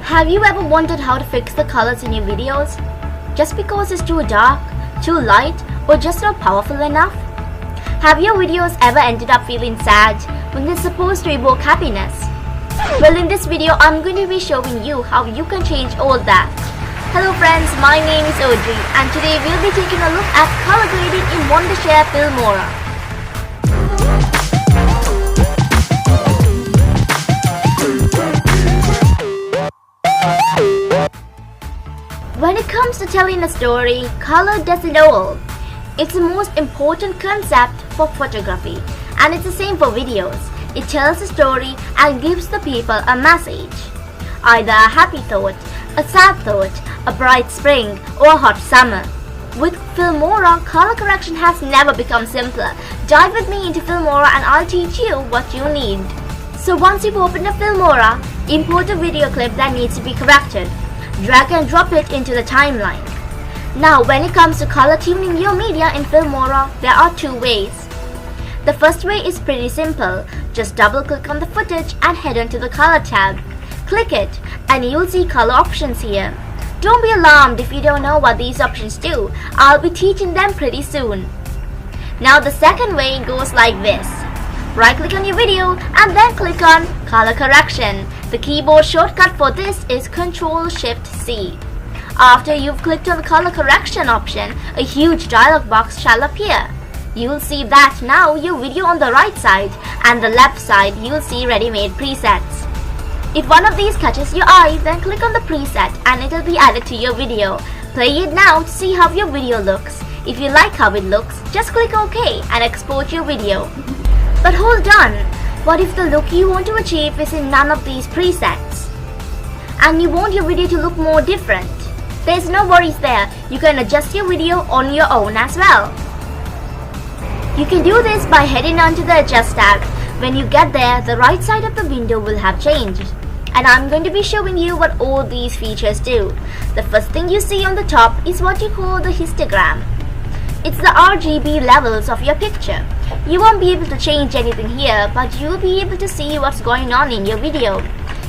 Have you ever wondered how to fix the colors in your videos? Just because it's too dark, too light, or just not powerful enough? Have your videos ever ended up feeling sad when they're supposed to evoke happiness? Well, in this video, I'm going to be showing you how you can change all that. Hello friends, my name is Audrey and today we'll be taking a look at color grading in wondershare Filmora. When it comes to telling a story, color does it all. It's the most important concept for photography, and it's the same for videos. It tells a story and gives the people a message. Either a happy thought, a sad thought, a bright spring, or a hot summer. With Filmora, color correction has never become simpler. Dive with me into Filmora and I'll teach you what you need. So once you've opened a Filmora, import a video clip that needs to be corrected. Drag and drop it into the timeline. Now when it comes to color tuning your media in Filmora, there are two ways. The first way is pretty simple. Just double click on the footage and head on to the color tab. Click it and you'll see color options here. Don't be alarmed if you don't know what these options do. I'll be teaching them pretty soon. Now the second way goes like this. Right click on your video and then click on color correction. The keyboard shortcut for this is Ctrl-Shift-C. After you've clicked on the color correction option, a huge dialog box shall appear. You'll see that now your video on the right side and the left side you'll see ready-made presets. If one of these catches your eye, then click on the preset and it'll be added to your video. Play it now to see how your video looks. If you like how it looks, just click OK and export your video. But hold on, what if the look you want to achieve is in none of these presets? And you want your video to look more different? There's no worries there, you can adjust your video on your own as well. You can do this by heading on to the Adjust tab. When you get there, the right side of the window will have changed. And I'm going to be showing you what all these features do. The first thing you see on the top is what you call the histogram. It's the RGB levels of your picture. You won't be able to change anything here, but you'll be able to see what's going on in your video.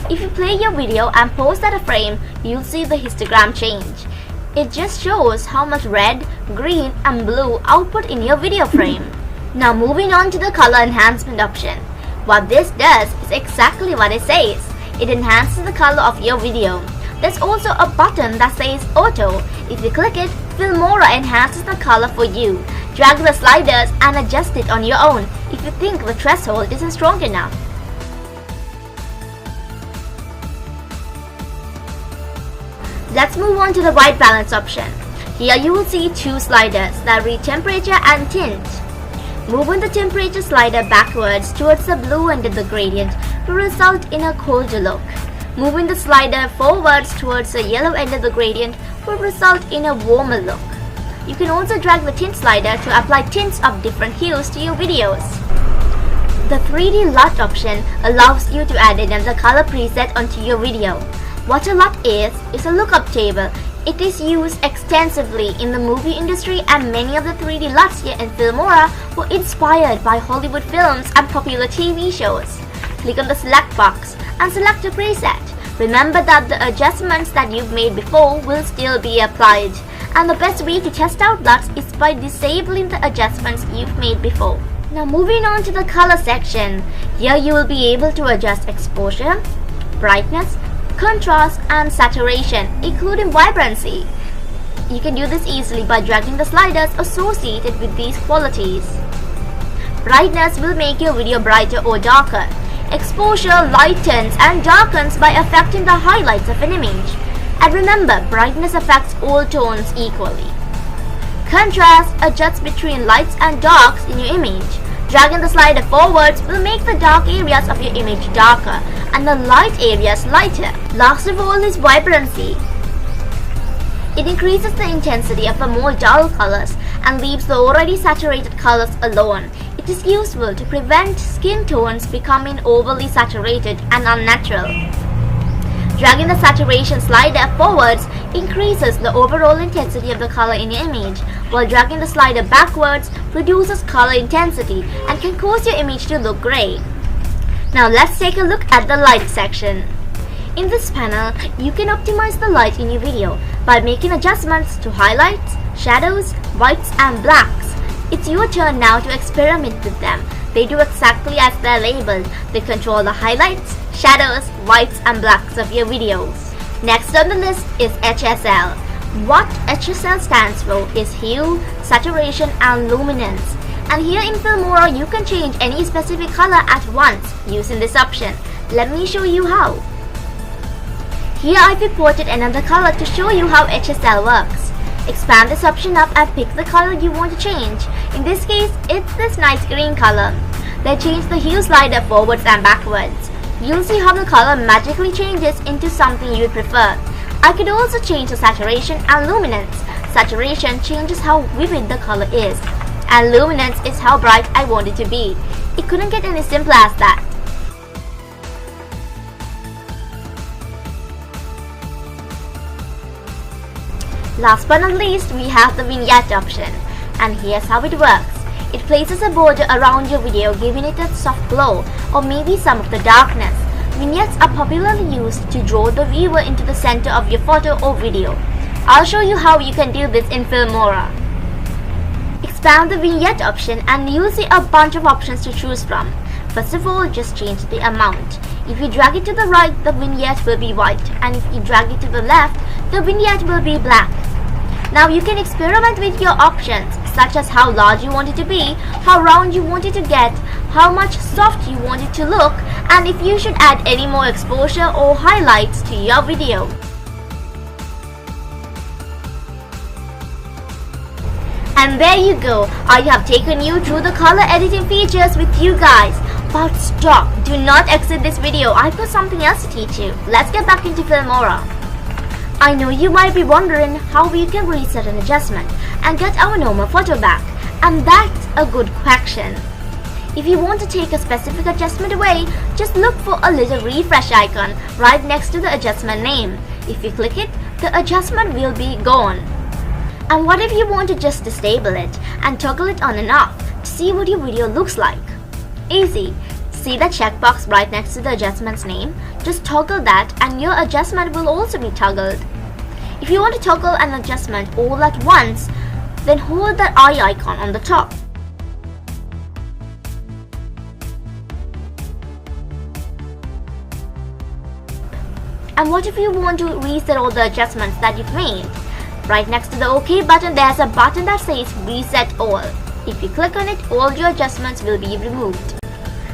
If you play your video and pause at a frame, you'll see the histogram change. It just shows how much red, green and blue output in your video frame. Now moving on to the color enhancement option. What this does is exactly what it says. It enhances the color of your video. There's also a button that says Auto. If you click it, Filmora enhances the color for you. Drag the sliders and adjust it on your own if you think the threshold isn't strong enough. Let's move on to the white balance option. Here you will see two sliders that read temperature and tint. Moving the temperature slider backwards towards the blue end of the gradient will result in a colder look. Moving the slider forwards towards the yellow end of the gradient will result in a warmer look. You can also drag the tint slider to apply tints of different hues to your videos. The 3D LUT option allows you to add another color preset onto your video. What a LUT is a lookup table. It is used extensively in the movie industry and many of the 3D LUTs here in Filmora were inspired by Hollywood films and popular TV shows. Click on the select box and select a preset. Remember that the adjustments that you've made before will still be applied. And the best way to test out LUTs is by disabling the adjustments you've made before. Now moving on to the color section. Here you will be able to adjust exposure, brightness, contrast and saturation, including vibrancy. You can do this easily by dragging the sliders associated with these qualities. Brightness will make your video brighter or darker. Exposure lightens and darkens by affecting the highlights of an image. And remember, brightness affects all tones equally. Contrast adjusts between lights and darks in your image. Dragging the slider forwards will make the dark areas of your image darker and the light areas lighter. Last of all is vibrancy. It increases the intensity of the more dull colors and leaves the already saturated colors alone. It is useful to prevent skin tones becoming overly saturated and unnatural. Dragging the saturation slider forwards increases the overall intensity of the color in your image, while dragging the slider backwards reduces color intensity and can cause your image to look gray. Now let's take a look at the light section. In this panel, you can optimize the light in your video by making adjustments to highlights, shadows, whites and blacks. It's your turn now to experiment with them. They do exactly as they're labeled. They control the highlights, shadows, whites and blacks of your videos. Next on the list is HSL. What HSL stands for is hue, saturation and luminance. And here in Filmora you can change any specific color at once using this option. Let me show you how. Here I've imported another color to show you how HSL works. Expand this option up and pick the color you want to change. In this case, it's this nice green color. Then change the hue slider forwards and backwards. You'll see how the color magically changes into something you'd prefer. I could also change the saturation and luminance. Saturation changes how vivid the color is, and luminance is how bright I want it to be. It couldn't get any simpler as that. Last but not least, we have the Vignette option. And here's how it works. It places a border around your video, giving it a soft glow or maybe some of the darkness. Vignettes are popularly used to draw the viewer into the center of your photo or video. I'll show you how you can do this in Filmora. Expand the Vignette option and you'll see a bunch of options to choose from. First of all, just change the amount. If you drag it to the right, the vignette will be white, and if you drag it to the left, the vignette will be black. Now you can experiment with your options, such as how large you want it to be, how round you want it to get, how much soft you want it to look, and if you should add any more exposure or highlights to your video. And there you go, I have taken you through the color editing features with you guys. But stop, do not exit this video, I've got something else to teach you. Let's get back into Filmora. I know you might be wondering how we can reset an adjustment and get our normal photo back, and that's a good question. If you want to take a specific adjustment away, just look for a little refresh icon right next to the adjustment name. If you click it, the adjustment will be gone. And what if you want to just disable it and toggle it on and off to see what your video looks like? Easy. See the checkbox right next to the adjustment's name? Just toggle that and your adjustment will also be toggled. If you want to toggle an adjustment all at once, then hold that eye icon on the top. And what if you want to reset all the adjustments that you've made? Right next to the OK button, there's a button that says Reset All. If you click on it, all your adjustments will be removed.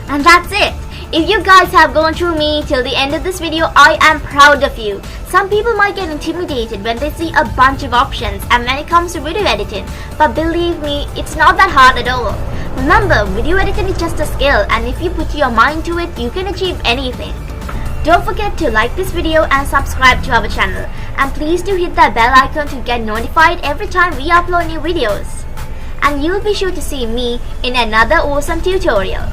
And that's it! If you guys have gone through me till the end of this video, I am proud of you. Some people might get intimidated when they see a bunch of options and when it comes to video editing, but believe me, it's not that hard at all. Remember, video editing is just a skill, and if you put your mind to it, you can achieve anything. Don't forget to like this video and subscribe to our channel. And please do hit that bell icon to get notified every time we upload new videos. And you'll be sure to see me in another awesome tutorial.